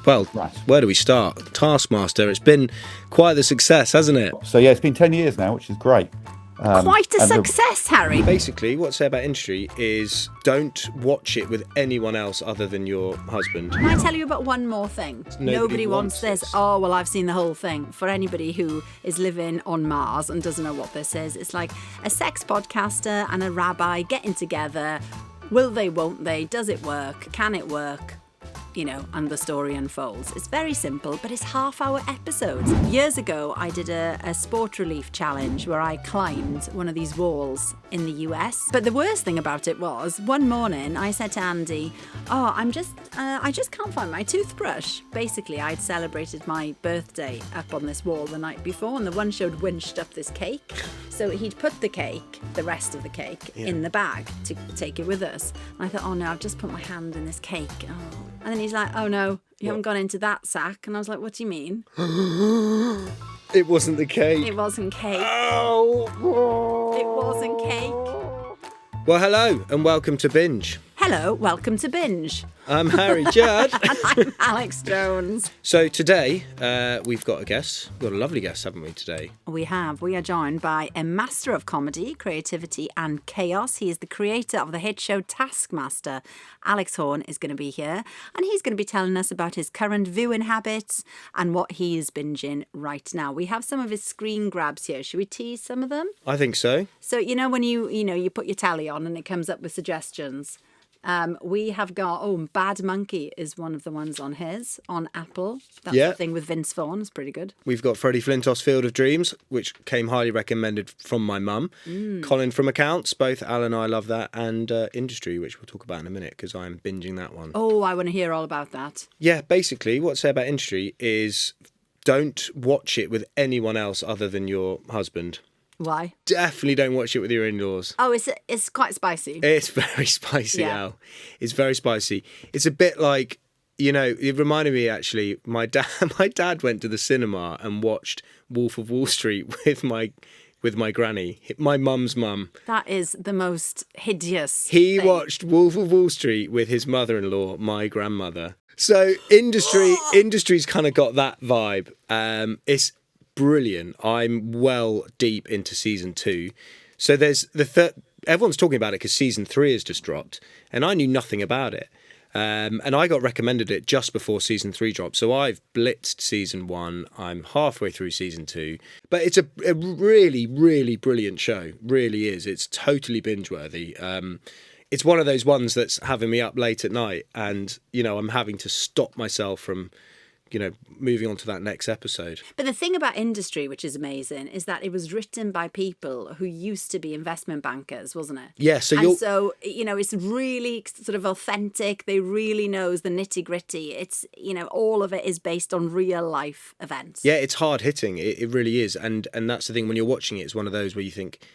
Well, Right. where do we start? Taskmaster, it's been quite the success, hasn't it? So yeah, it's been 10 years now, which is great. Quite a and success, Harry. Basically, what I say about industry is don't watch it with anyone else other than your husband. Can I tell you about one more thing? Nobody wants wants this. this. Oh, well, I've seen the whole thing. For anybody who is living on Mars and doesn't know what this is, it's like a sex podcaster and a rabbi getting together. Will they, won't they? Does it work? Can it work? You know, and the story unfolds. It's very simple, but it's half-hour episodes. Years ago, I did a sport relief challenge where I climbed one of these walls in the US. But the worst thing about it was, one morning I said to Andy, I just can't find my toothbrush. Basically, I'd celebrated my birthday up on this wall the night before, and the one showed winched up this cake. So he'd put the cake, the rest of the cake, in the bag to take it with us. And I thought, oh no, I've just put my hand in this cake. Oh. And then he's like, oh no, you haven't gone into that sack. And I was like, what do you mean? It wasn't the cake. It wasn't cake. Oh. It wasn't cake. Well, hello and welcome to Binge. Hello, welcome to Binge. I'm Harry Judd. And I'm Alex Jones. So today we've got a guest. We've got a lovely guest, haven't we, today? We are joined by a master of comedy, creativity and chaos. He is the creator of the hit show Taskmaster. Alex Horne is going to be here, and he's going to be telling us about his current viewing habits and what he is binging right now. We have some of his screen grabs here. Should we tease some of them? I think so. So, you know, when you put your tally on and it comes up with suggestions. We have got, Bad Monkey is one of the ones on his, on Apple. That's the thing with Vince Vaughn. It's pretty good. We've got Freddie Flintoff's Field of Dreams, which came highly recommended from my mum. Colin from Accounts, both Al and I love that, and Industry, which we'll talk about in a minute because I'm binging that one. Oh, I want to hear all about that. Yeah, basically what I say about Industry is don't watch it with anyone else other than your husband. Why? Definitely don't watch it with your in-laws. Oh, it's quite spicy. It's very spicy, Al. It's very spicy. It's a bit like, it reminded me actually, my dad went to the cinema and watched Wolf of Wall Street with my granny, my mum's mum. That is the most hideous He thing. watched Wolf of Wall Street with his mother-in-law, my grandmother. So Industry's kind of got that vibe. It's brilliant. I'm well deep into season 2. So there's everyone's talking about it because season 3 has just dropped, and I knew nothing about it. And I got recommended it just before season 3 dropped. So I've blitzed season 1. I'm halfway through season 2. But it's a really, really brilliant show. Really is. It's totally binge-worthy. It's one of those ones that's having me up late at night, and I'm having to stop myself from moving on to that next episode. But the thing about Industry, which is amazing, is that it was written by people who used to be investment bankers, wasn't it? Yeah, so it's really sort of authentic. They really knows the nitty gritty. It's, all of it is based on real life events. Yeah, it's hard hitting. It really is. And that's the thing, when you're watching it, it's one of those where you think,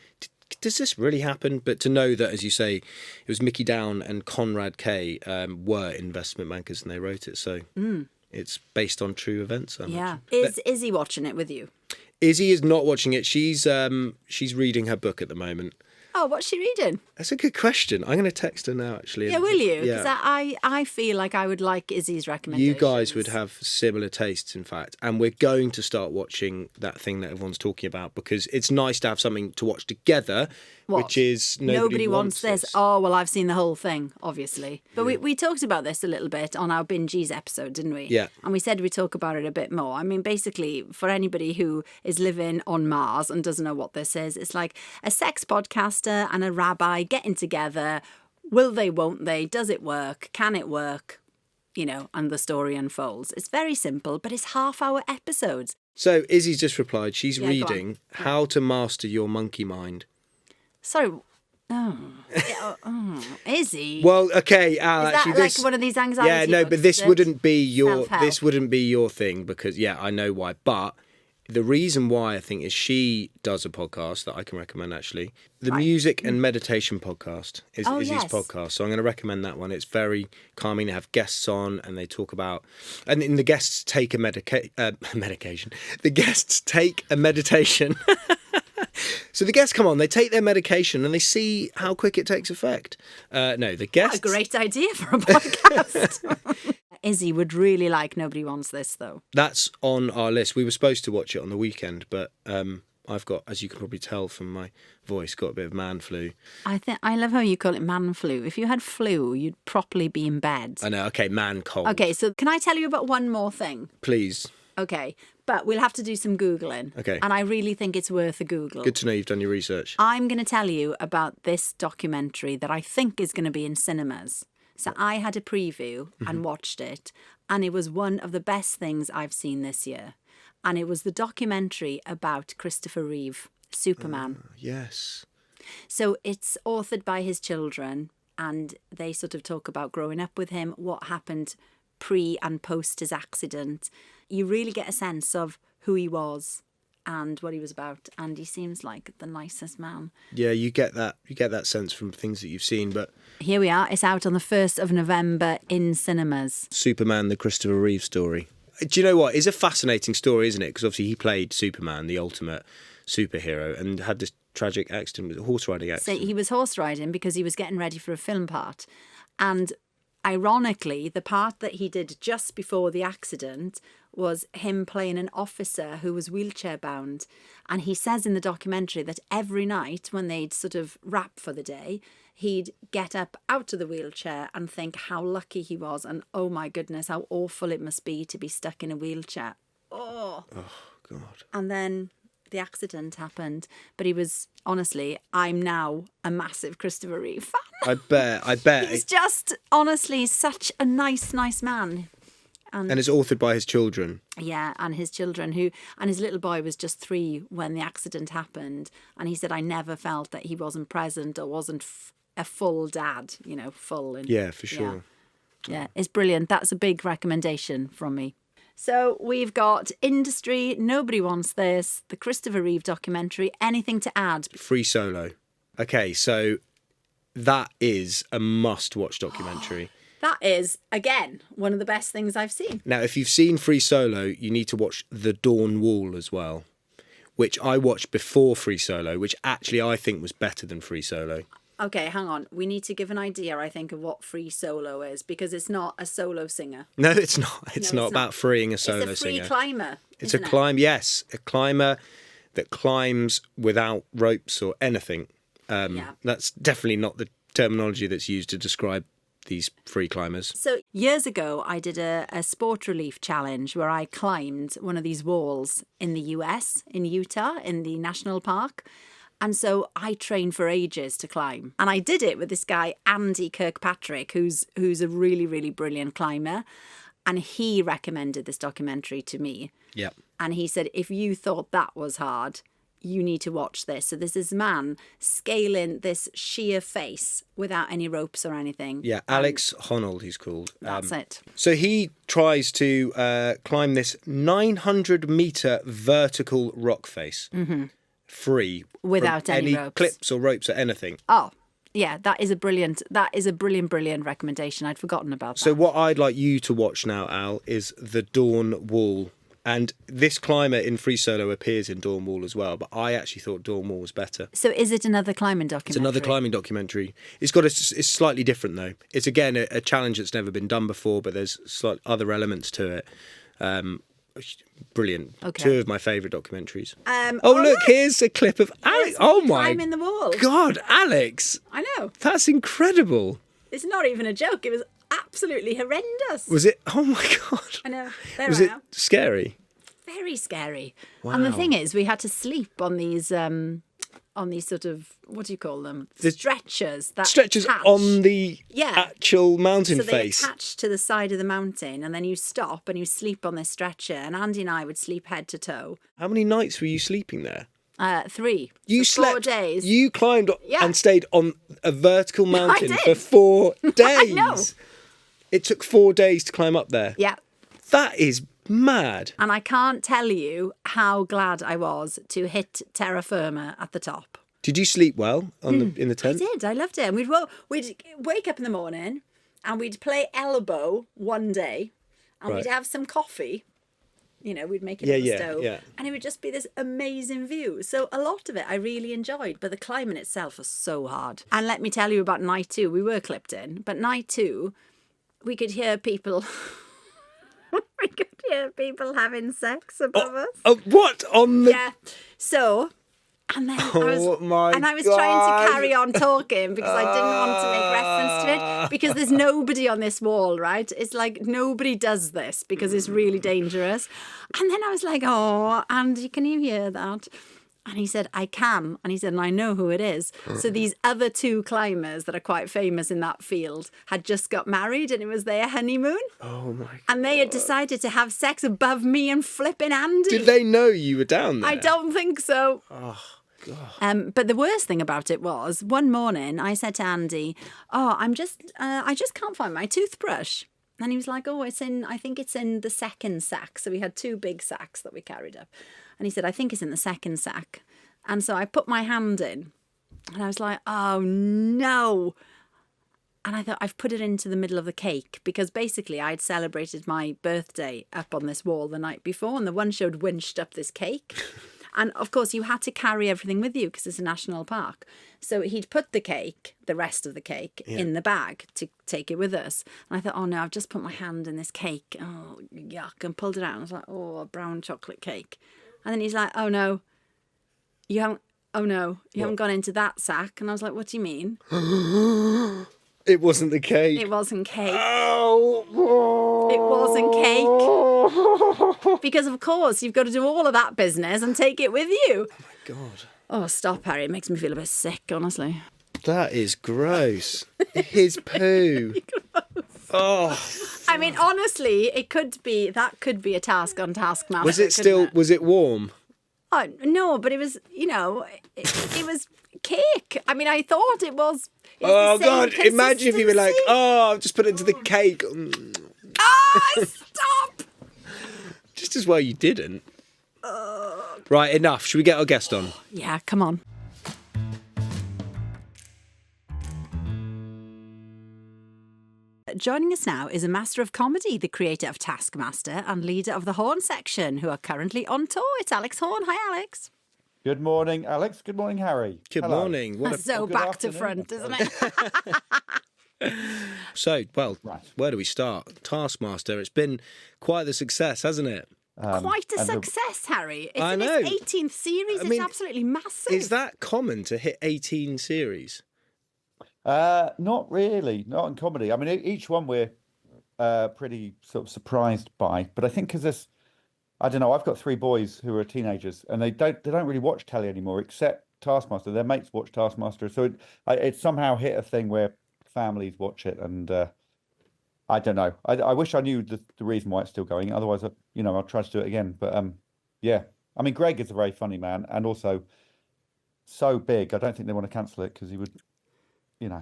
does this really happen? But to know that, as you say, it was Mickey Down and Conrad Kay were investment bankers and they wrote it. So it's based on true events. Yeah. Is Izzy watching it with you? Izzy is not watching it. She's reading her book at the moment. Oh, what's she reading? That's a good question. I'm going to text her now, actually. Yeah, will you? Because Yeah. I feel like I would like Izzy's recommendations. You guys would have similar tastes, in fact. And we're going to start watching that thing that everyone's talking about because it's nice to have something to watch together, which is Nobody Wants This. Oh, well, I've seen the whole thing, obviously. But we talked about this a little bit on our Binge's episode, didn't we? Yeah. And we said we'd talk about it a bit more. I mean, basically, for anybody who is living on Mars and doesn't know what this is, it's like a sex podcaster and a rabbi getting together. Will they, won't they? Does it work? Can it work? And the story unfolds. It's very simple, but it's half-hour episodes. So Izzy's just replied. She's Yeah, go on. reading How to Master Your Monkey Mind. Sorry. Izzy. Well, okay, Al. Is that actually, like one of these anxiety Yeah, no, books, but this is it? wouldn't be your Self-help. this wouldn't be your thing because I know why. But the reason why I think is she does a podcast that I can recommend actually. The Music and Meditation podcast is Izzy's yes. podcast. So I'm going to recommend that one. It's very calming. They have guests on and they talk about, and the guests take a medication. The guests take a meditation. So the guests come on, they take their medication and they see how quick it takes effect. The guests... What a great idea for a podcast. Izzy would really like Nobody Wants This, though. That's on our list. We were supposed to watch it on the weekend, but I've got, as you can probably tell from my voice, got a bit of man flu. I love how you call it man flu. If you had flu, you'd properly be in bed. I know. Okay, man cold. Okay, so can I tell you about one more thing? Please. Okay, but we'll have to do some Googling. Okay. And I really think it's worth a Google. Good to know you've done your research. I'm going to tell you about this documentary that I think is going to be in cinemas. So I had a preview and watched it, and it was one of the best things I've seen this year. And it was the documentary about Christopher Reeve, Superman. Yes. So it's authored by his children, and they sort of talk about growing up with him, what happened pre and post his accident. You really get a sense of who he was and what he was about, and he seems like the nicest man. Yeah, you get that sense from things that you've seen, but Here we are. It's out on the 1st of November in cinemas. Superman, the Christopher Reeve story. Do you know what? It's a fascinating story, isn't it? Because obviously he played Superman, the ultimate superhero, and had this tragic accident, a horse riding So accident. he was horse riding because he was getting ready for a film part. And ironically, the part that he did just before the accident was him playing an officer who was wheelchair bound. And he says in the documentary that every night when they'd sort of wrap for the day, he'd get up out of the wheelchair and think how lucky he was and oh my goodness, how awful it must be to be stuck in a wheelchair. Oh God. And then the accident happened. But he was, honestly, I'm now a massive Christopher Reeve fan. I bet. He's just, honestly, such a nice man. And it's authored by his children. Yeah, and his children and his little boy was just 3 when the accident happened. And he said, I never felt that he wasn't present or wasn't a full dad, full. And, Yeah, for sure. Yeah, it's brilliant. That's a big recommendation from me. So we've got Industry, Nobody Wants This, the Christopher Reeve documentary. Anything to add? Free Solo. Okay, so that is a must-watch documentary. That is, again, one of the best things I've seen. Now, if you've seen Free Solo, you need to watch The Dawn Wall as well, which I watched before Free Solo, which actually I think was better than Free Solo. Okay, hang on. We need to give an idea, I think, of what Free Solo is, because it's not a solo singer. No, it's not. It's not about freeing a solo It's a free singer. climber. It's a isn't it? climb, yes, a climber that climbs without ropes or anything. Yeah. That's definitely not the terminology that's used to describe these free climbers. So years ago, I did a sport relief challenge where I climbed one of these walls in the US, in Utah, in the national park. And so I trained for ages to climb. And I did it with this guy, Andy Kirkpatrick, who's a really, really brilliant climber. And he recommended this documentary to me. Yeah. And he said, if you thought that was hard, you need to watch this. So there's this man scaling this sheer face without any ropes or anything. Yeah, Alex Horne, he's called. That's it. So he tries to climb this 900-metre vertical rock face. Free. Without from any ropes. Clips or ropes or anything. Oh, yeah, that is a brilliant recommendation. I'd forgotten about that. So what I'd like you to watch now, Al, is The Dawn Wall. And this climber in Free Solo appears in Dawn Wall as well, but I actually thought Dawn Wall was better. So is it another climbing documentary? It's another climbing documentary. It's slightly different though. It's again a challenge that's never been done before, but there's slight other elements to it. Brilliant. Okay. 2 of my favourite documentaries. oh, Look, here's a clip of Alex. Here's Oh my climbing the wall. God, Alex, I know. that's incredible. It's not even a joke. It was absolutely horrendous. Was it? Oh my God. I know. There Was I it am. scary? Very scary. And the thing is, we had to sleep on these sort of, what do you call them? Stretchers. That Stretchers attach. on the Yeah. actual mountain So they face. attach to the side of the mountain, and then you stop and you sleep on this stretcher. And Andy and I would sleep head to toe. How many nights were you sleeping there? 3. You so slept. 4 days. You climbed and stayed on a vertical mountain did. for 4 days. I know. It took 4 days to climb up there. Yeah. That is mad. And I can't tell you how glad I was to hit terra firma at the top. Did you sleep well in the I tent? did. I loved it. And we'd wake up in the morning and we'd play elbow one day and Right. we'd have some coffee. We'd make it Yeah, on the yeah, stove. yeah. And it would just be this amazing view. So a lot of it I really enjoyed, but the climbing itself was so hard. And let me tell you about night 2. We were clipped in, but night 2, we could hear people hear people having sex above us. Oh, what on the? Yeah. So, and then Oh my I was God. trying to carry on talking because I didn't want to make reference to it because there's nobody on this wall, right? It's like nobody does this because it's really dangerous. And then I was like, oh, Andy, can you hear that? And he said, I can. And he said, and I know who it is. So these other two climbers that are quite famous in that field had just got married and it was their honeymoon. Oh my God. And they had decided to have sex above me and flipping Andy. Did they know you were down there? I don't think so. Oh God. But the worst thing about it was one morning I said to Andy, oh, I just can't find my toothbrush. And he was like, oh, I think it's in the second sack. So we had two big sacks that we carried up. And he said, I think it's in the second sack. And so I put my hand in and I was like, oh no. And I thought, I've put it into the middle of the cake because basically I'd celebrated my birthday up on this wall the night before and the one showed winched up this cake. And of course, you had to carry everything with you because it's a national park. So he'd put the cake, the rest of the cake, in the bag to take it with us. And I thought, oh no, I've just put my hand in this cake. Oh, yuck. And pulled it out. And I was like, oh, a brown chocolate cake. And then he's like, oh no, you haven't gone into that sack. And I was like, what do you mean? It wasn't the cake. It wasn't cake. Oh. It wasn't cake. Because, of course, you've got to do all of that business and take it with you. Oh my God. Oh, stop, Harry. It makes me feel a bit sick, honestly. That is gross. His poo. Oh. I mean, honestly, that could be a task on Taskmaster. Was it warm? Oh, no, but it was, it was cake. I mean, I thought it was. Oh, God. Imagine if you were like, oh, I've just put it into the cake. Ah, stop! Just as well you didn't. Right, enough. Should we get our guest on? Yeah, come on. Joining us now is a master of comedy, the creator of Taskmaster and leader of the Horne section, who are currently on tour. It's Alex Horne. Hi, Alex. Good morning, Alex. Good morning, Harry. Good Hello. morning. So good back to afternoon. front, isn't it? So, well, Right. where do we start? Taskmaster. It's been quite the success, hasn't it? Quite a success, Harry. It's I in know. its 18th series. I mean, it's absolutely massive. Is that common to hit 18 series? Not really, not in comedy. I mean, each one we're pretty sort of surprised by, but I think because I don't know, I've got three boys who are teenagers and they don't really watch telly anymore except Taskmaster. Their mates watch Taskmaster, so it somehow hit a thing where families watch it, and I don't know. I wish I knew the reason why it's still going. Otherwise, I'll try to do it again. But yeah, I mean, Greg is a very funny man, and also so big. I don't think they want to cancel it because he would, yeah.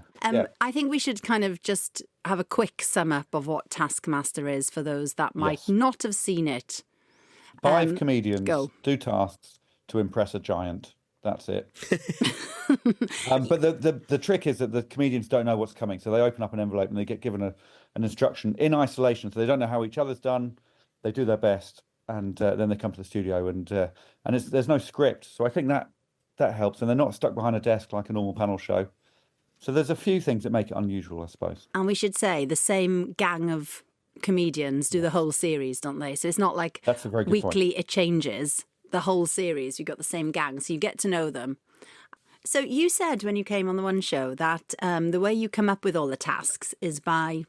I think we should kind of just have a quick sum up of what Taskmaster is for those that might not have seen it. 5 comedians go. do tasks to impress a giant. That's it. But the trick is that the comedians don't know what's coming, so they open up an envelope and they get given an instruction in isolation. So they don't know how each other's done. They do their best, and then they come to the studio, and there's no script. So I think that helps, and they're not stuck behind a desk like a normal panel show. So there's a few things that make it unusual, I suppose. And we should say the same gang of comedians do the whole series, don't they? So it's not like That's a very good weekly point. it changes. The whole series, you've got the same gang, so you get to know them. So you said when you came on the one show that the way you come up with all the tasks is by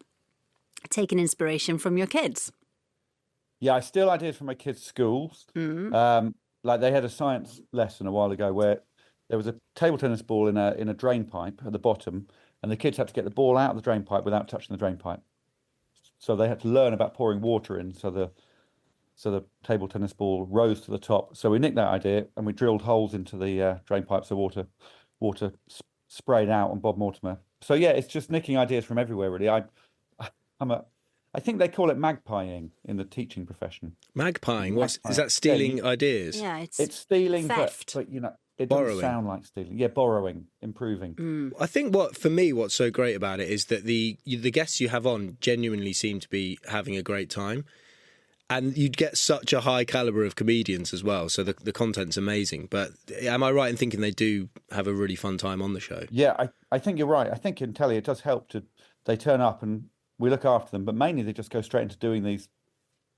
taking inspiration from your kids. Yeah, I steal ideas from my kids' schools. Like they had a science lesson a while ago where there was a table tennis ball in a drain pipe at the bottom, and the kids had to get the ball out of the drain pipe without touching the drain pipe. So they had to learn about pouring water in, so the table tennis ball rose to the top. So we nicked that idea and we drilled holes into the drain pipe so water sprayed out on Bob Mortimer. So yeah, it's just nicking ideas from everywhere, really. I think they call it magpieing in the teaching profession. Magpieing? Is that stealing ideas? Yeah, it's stealing, theft. but it Borrowing. doesn't sound like stealing. Yeah, borrowing, improving. I think what's so great about it is that the guests you have on genuinely seem to be having a great time. And you'd get such a high caliber of comedians as well. So the content's amazing. But am I right in thinking they do have a really fun time on the show? Yeah, I think you're right. I think in telly it does help they turn up and we look after them, but mainly they just go straight into doing these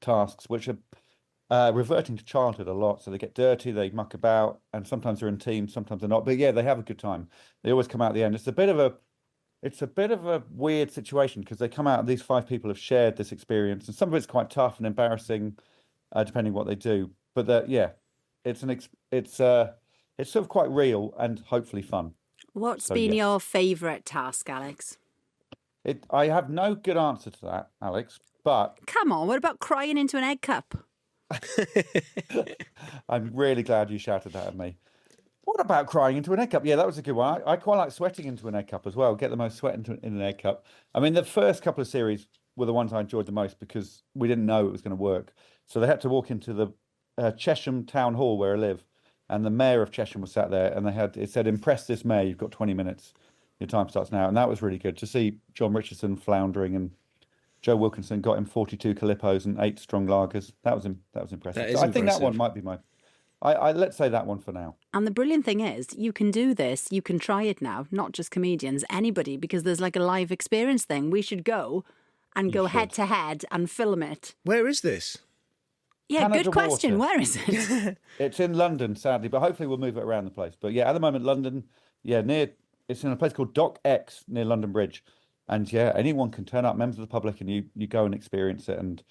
tasks, which are reverting to childhood a lot. So they get dirty, they muck about, and sometimes they're in teams, sometimes they're not. But yeah, they have a good time. They always come out at the end. It's a bit of a weird situation because they come out. These 5 people have shared this experience, and some of it's quite tough and embarrassing, depending what they do. But yeah, it's sort of quite real and hopefully fun. What's been your favourite task, Alex? I have no good answer to that, Alex. But come on, what about crying into an egg cup? I'm really glad you shouted that at me. What about crying into an egg cup? Yeah, that was a good one. I quite like sweating into an egg cup as well. Get the most sweat in an egg cup. I mean, the first couple of series were the ones I enjoyed the most because we didn't know it was going to work. So they had to walk into the Chesham Town Hall where I live, and the mayor of Chesham was sat there, and it said, "Impress this mayor. You've got 20 minutes. Your time starts now." And that was really good to see John Richardson floundering, and Joe Wilkinson got him 42 Calippos and 8 strong lagers. That was impressive. That is I think that one might be my. Let's say that one for now. And the brilliant thing is, you can do this. You can try it now, not just comedians, anybody, because there's like a live experience thing. We should go and go head to head and film it. Where is this? Yeah, Canada good question. Water. Where is it? It's in London, sadly, but hopefully we'll move it around the place. But yeah, at the moment, London, it's in a place called Dock X near London Bridge. And yeah, anyone can turn up, members of the public, and you go and experience it and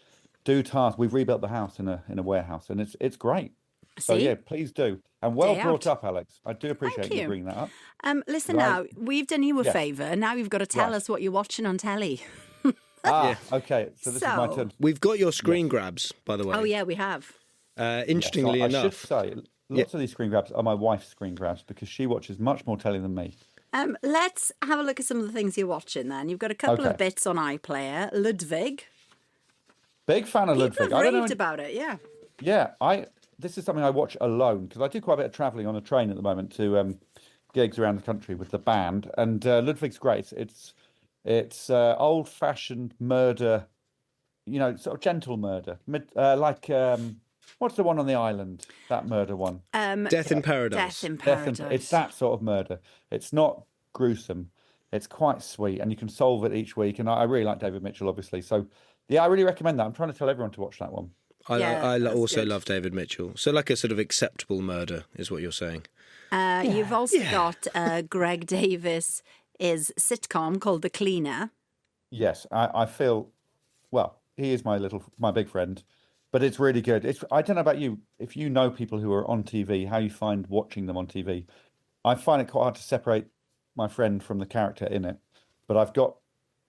do tasks. We've rebuilt the house in a warehouse, and it's great. So yeah, please do. And well brought up, Alex. I do appreciate you bringing that up. Listen now, we've done you a favour. Now you've got to tell us what you're watching on telly. Okay. So this is my turn. We've got your screen grabs, by the way. Oh yeah, we have. Interestingly enough, I should say, lots of these screen grabs are my wife's screen grabs because she watches much more telly than me. Let's have a look at some of the things you're watching then. You've got a couple of bits on iPlayer. Ludwig. Big fan of Ludwig. People have raved about it, yeah. Yeah, this is something I watch alone because I do quite a bit of travelling on a train at the moment to gigs around the country with the band. And Ludwig's great. It's old-fashioned murder, sort of gentle murder. What's the one on the island? That murder one. Death in Paradise. Death in Paradise. It's that sort of murder. It's not gruesome. It's quite sweet, and you can solve it each week. And I really like David Mitchell, obviously. So, yeah, I really recommend that. I'm trying to tell everyone to watch that one. I also love David Mitchell. So like a sort of acceptable murder is what you're saying. You've also got Greg Davis' sitcom called The Cleaner. Yes, I feel, well, he is my big friend, but it's really good. I don't know about you, if you know people who are on TV, how you find watching them on TV. I find it quite hard to separate my friend from the character in it, but I've got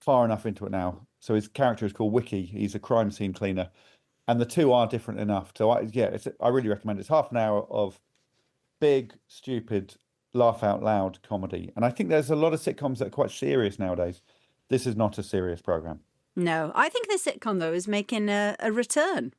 far enough into it now. So his character is called Wiki. He's a crime scene cleaner, and the two are different enough. So I really recommend it. It's half an hour of big, stupid, laugh out loud comedy. And I think there's a lot of sitcoms that are quite serious nowadays. This is not a serious program. No, I think the sitcom though is making a return.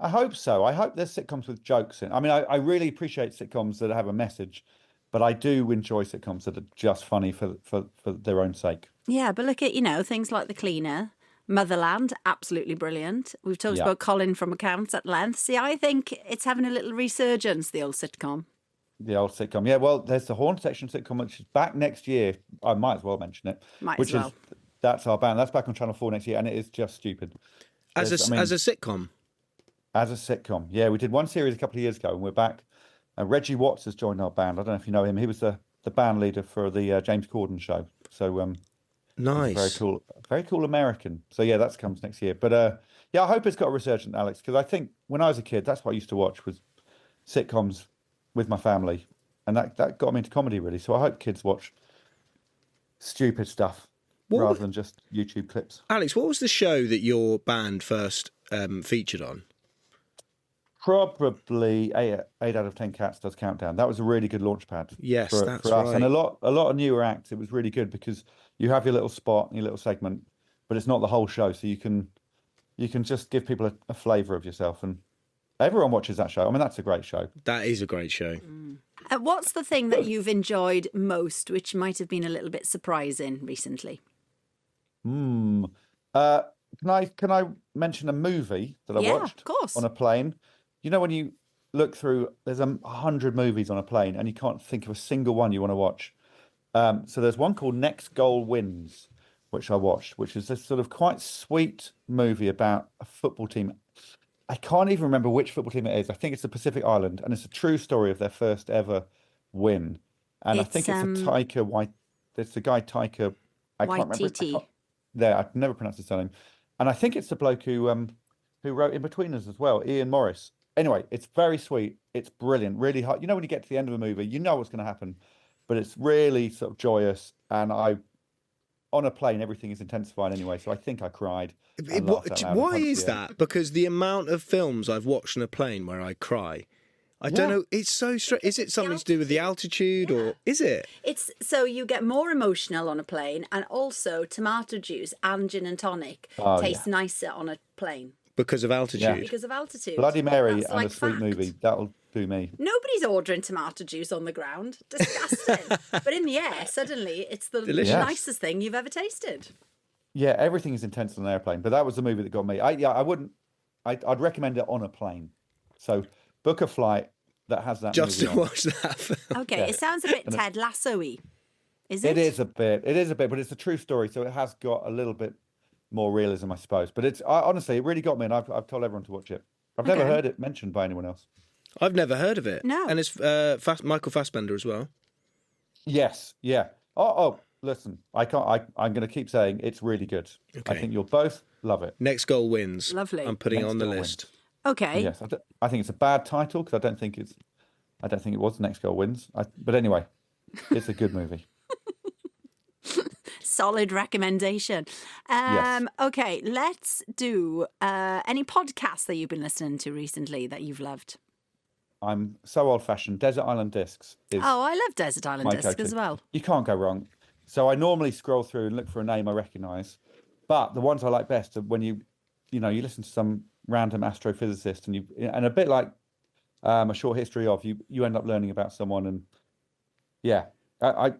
I hope so. I hope there's sitcoms with jokes in. I mean, I really appreciate sitcoms that have a message, but I do enjoy sitcoms that are just funny for their own sake. Yeah, but look at, things like The Cleaner, Motherland, absolutely brilliant. We've talked about Colin from Accounts at length. See, I think it's having a little resurgence, the old sitcom. The old sitcom. Yeah, well, there's the Horne Section sitcom, which is back next year. I might as well mention it. That's our band. That's back on Channel 4 next year, and it is just stupid. As a sitcom? As a sitcom. Yeah, we did one series a couple of years ago, and we're back. Reggie Watts has joined our band. I don't know if you know him. He was the band leader for the James Corden show. So nice. Very cool American. So yeah, that comes next year. But I hope it's got a resurgence, Alex, because I think when I was a kid, that's what I used to watch was sitcoms with my family, and that got me into comedy really. So I hope kids watch stupid stuff rather than just YouTube clips. Alex, what was the show that your band first featured on? Probably 8 out of 10 Cats does Countdown. That was a really good launch pad. Yes, for that's us. right. And a lot of newer acts. It was really good because you have your little spot and your little segment, but it's not the whole show. So you can just give people a flavour of yourself, and everyone watches that show. I mean, that's a great show. That is a great show. What's the thing that you've enjoyed most, which might have been a little bit surprising recently? Can I mention a movie that I watched of course. on a plane? You know, when you look through, there's 100 movies on a plane and you can't think of a single one you want to watch. So there's one called Next Goal Wins, which I watched, which is this sort of quite sweet movie about a football team. I can't even remember which football team it is. I think it's the Pacific Island, and it's a true story of their first ever win. And I think it's a Taika White. It's the guy Taika. I can't remember. I've never pronounced his surname. And I think it's the bloke who wrote In Between Us as well, Ian Morris. Anyway, it's very sweet. It's brilliant, really hard. You know, when you get to the end of a movie, you know what's going to happen, but it's really sort of joyous. And on a plane, everything is intensified anyway, so I think I cried. Why is that? Because the amount of films I've watched on a plane where I cry, I don't know. It's so strange. Is it something to do with the altitude, or is it? It's so you get more emotional on a plane, and also tomato juice and gin and tonic taste nicer on a plane. Because of altitude. Yeah. Because of altitude. Bloody Mary and a sweet movie. That'll do me. Nobody's ordering tomato juice on the ground. Disgusting. But in the air, suddenly, it's the nicest thing you've ever tasted. Yeah, everything is intense on an airplane. But that was the movie that got me. I'd recommend it on a plane. So book a flight that has that just movie to watch that. Okay, it sounds a bit Ted Lasso-y. Is it? It is a bit, but it's a true story. So it has got a little bit more realism, I suppose. But honestly, it really got me, and I've told everyone to watch it. I've never heard it mentioned by anyone else. I've never heard of it. No. And it's Michael Fassbender as well. Yes, yeah. Oh, listen, I'm going to keep saying it's really good. Okay. I think you'll both love it. Next Goal Wins. Lovely. I'm putting it on the list. Wins. Okay. Yes, I think it's a bad title because I don't think it was Next Goal Wins. But anyway, it's a good movie. Solid recommendation. Yes. Okay, let's do any podcasts that you've been listening to recently that you've loved. I'm so old-fashioned. Desert Island Discs is I love Desert Island Discs as well. You can't go wrong. So I normally scroll through and look for a name I recognise. But the ones I like best are when you listen to some random astrophysicist and a bit like A Short History of, you end up learning about someone. And yeah,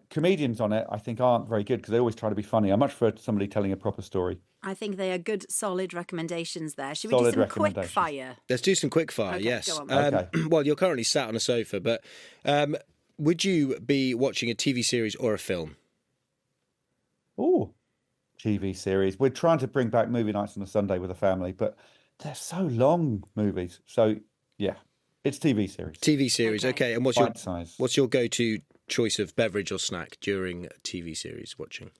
comedians on it, I think, aren't very good because they always try to be funny. I much prefer somebody telling a proper story. I think they are good, solid recommendations there. Should we do some quick fire? Let's do some quick fire, okay, yes. Okay. Well, you're currently sat on a sofa, but would you be watching a TV series or a film? Oh, TV series. We're trying to bring back movie nights on a Sunday with a family, but they're so long, movies. So, yeah, it's TV series. TV series, okay. And what's your go-to choice of beverage or snack during TV series watching?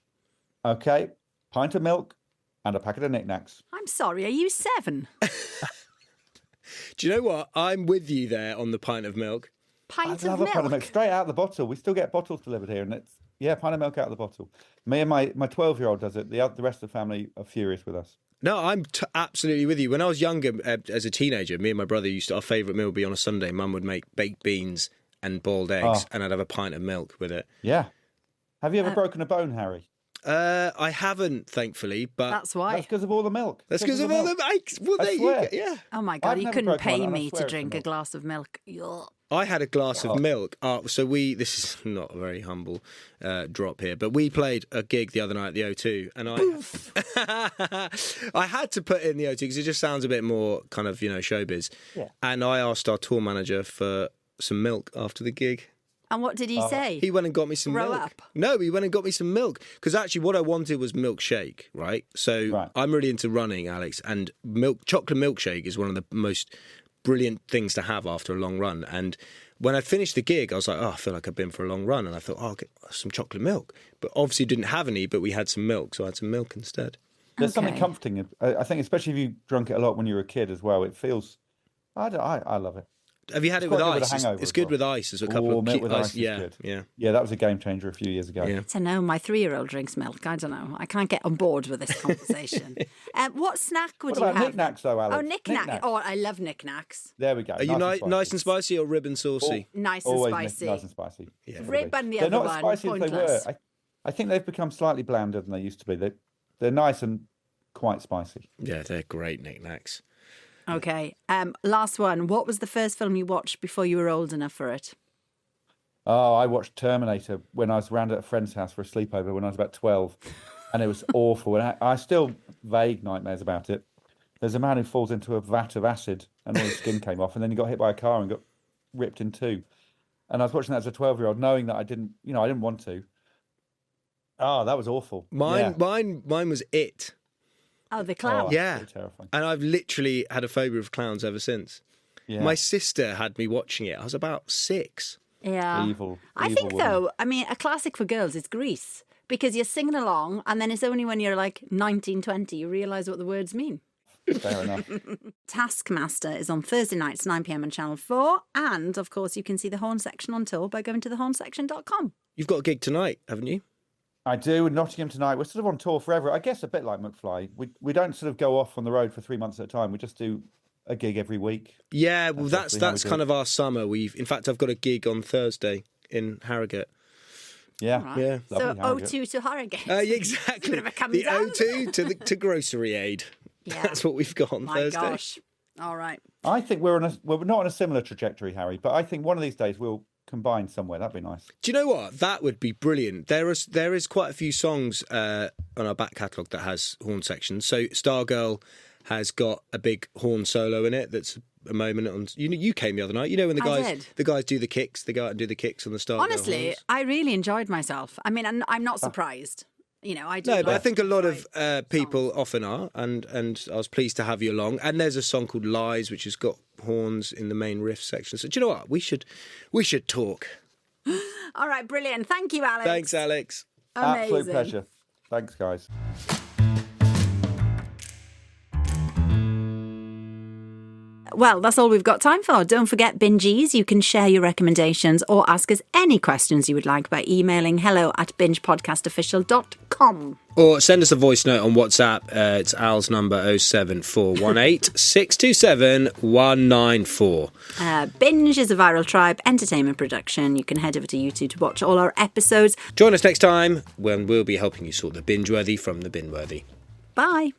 Okay, pint of milk and a packet of knickknacks. I'm sorry, are you 7? Do you know what? I'm with you there on the pint of milk. Pint I love of a pint of milk straight out of the bottle. We still get bottles delivered here, and it's pint of milk out of the bottle. Me and my 12-year-old does it. The rest of the family are furious with us. No, I'm absolutely with you. When I was younger, as a teenager, me and my brother our favourite meal would be on a Sunday. Mum would make baked beans and boiled eggs, and I'd have a pint of milk with it. Yeah. Have you ever broken a bone, Harry? I haven't, thankfully, but that's why. That's because of all the milk. That's because of all the milk. Well, I swear. Yeah. Oh my God, you couldn't pay me to drink a a glass of milk. Yuck. I had a glass of milk. So this is not a very humble drop here, but we played a gig the other night at the O2, and I had to put in the O2 because it just sounds a bit more kind of, showbiz. Yeah. And I asked our tour manager for some milk after the gig. And what did he say? He went and got me some milk. Up. No, he went and got me some milk. Because actually what I wanted was milkshake, right? So I'm really into running, Alex, and chocolate milkshake is one of the most brilliant things to have after a long run. And when I finished the gig, I was like, I feel like I've been for a long run. And I thought, I'll get some chocolate milk. But obviously didn't have any, but we had some milk. So I had some milk instead. There's something comforting. I think, especially if you drunk it a lot when you were a kid as well, it feels, I love it. Have you had it with ice? It's good with ice. There's a couple of milk with ice. Yeah. Yeah, that was a game changer a few years ago. Yeah. I don't know. My 3-year-old drinks milk. I don't know. I can't get on board with this conversation. What snack would you have? Knickknacks, though, Alex? Oh, knickknacks. Oh, I love knickknacks. There we go. Are you nice and spicy or rib and saucy? Nice and spicy. Nice and spicy. Yeah. Rib and the They're other one. not as spicy pointless. as they were. I think they've become slightly blander than they used to be. They're nice and quite spicy. Yeah, they're great knickknacks. Okay. Last one. What was the first film you watched before you were old enough for it? Oh, I watched Terminator when I was around at a friend's house for a sleepover when I was about 12. And it was awful. And I still vague nightmares about it. There's a man who falls into a vat of acid and all his skin came off, and then he got hit by a car and got ripped in two. And I was watching that as a 12-year-old, knowing that I didn't want to. Oh, that was awful. Mine was It. Oh, the clown. Yeah. Pretty terrifying. And I've literally had a phobia of clowns ever since. Yeah. My sister had me watching it. I was about 6. Yeah. Evil. I think, woman. though, I mean, a classic for girls is Grease. Because you're singing along, and then it's only when you're like 19, 20 you realise what the words mean. Fair enough. Taskmaster is on Thursday nights, 9 p.m. on Channel 4. And, of course, you can see the Horne Section on tour by going to thehornesection.com. You've got a gig tonight, haven't you? I do, in Nottingham tonight. We're sort of on tour forever. I guess a bit like McFly. We don't sort of go off on the road for 3 months at a time. We just do a gig every week. Yeah, well, that's kind it. of our summer. In fact, I've got a gig on Thursday in Harrogate. Yeah. Right. Yeah. So Lovely Harrogate. O2 to Harrogate. Yeah, exactly. Bit of a come The down. O2 to Grocery Aid. Yeah. That's what we've got on My Thursday. gosh. All right. I think we're not on a similar trajectory, Harry, but I think one of these days we'll combine somewhere. That'd be nice. Do you know what? That would be brilliant. There is quite a few songs on our back catalogue that has horn sections. So Stargirl has got a big horn solo in it. That's a moment on. You came the other night. You know when the guys do the kicks. They go out and do the kicks on the Stargirl. Honestly, horns. I really enjoyed myself. I mean, I'm not surprised. You know, I do. No, but I think a lot of songs. people often are, and I was pleased to have you along. And there's a song called Lies, which has got horns in the main riff section. So do you know what? We should talk. All right, brilliant. Thank you, Alex. Thanks, Alex. Amazing. Absolute pleasure. Thanks, guys. Well, that's all we've got time for. Don't forget Binges. You can share your recommendations or ask us any questions you would like by emailing hello@bingepodcastofficial.com. Or send us a voice note on WhatsApp. It's Al's number 07418 627 194. Binge is a Viral Tribe entertainment production. You can head over to YouTube to watch all our episodes. Join us next time when we'll be helping you sort the binge-worthy from the bin-worthy. Bye.